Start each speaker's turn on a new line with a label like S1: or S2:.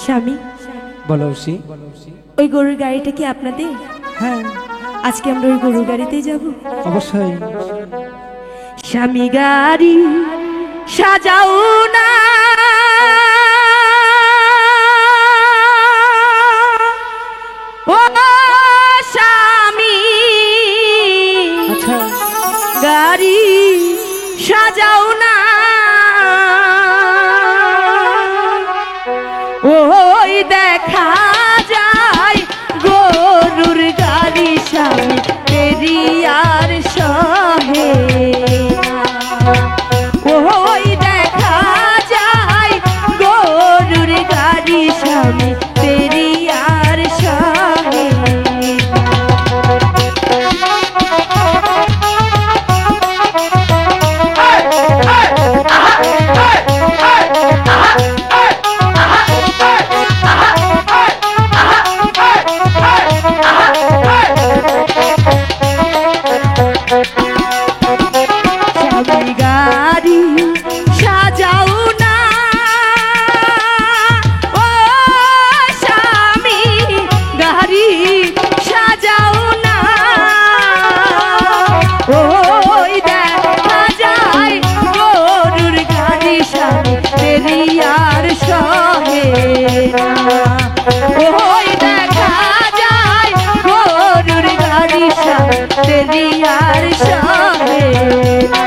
S1: স্বামী,
S2: বলো সে।
S1: ওই গরুর গাড়িটা কি আপনাদের?
S2: হ্যাঁ,
S1: আজকে আমরা ওই গরুর গাড়িতেই যাব।
S2: অবশ্যই।
S1: স্বামী গাড়ি সাজাও না, ও স্বামী
S2: আচ্ছা,
S1: গাড়ি সাজাও না, ওই দেখা যায় গরুর গাড়ি স্বামী পেরিয়ার সহে না। ওই দেখা যায় গরুর গাড়ি স্বামী পেরিয়ার সহে স্বামী গাড়ি সাজাও না, ও স্বামী গাড়ি সাজাও না, ওই দেখা যায় গরুর গাড়ি স্বামী পেরিয়ার সহে না। ওই দেখা যায় গরুর গাড়ি স্বামী পেরিয়ার সহে না।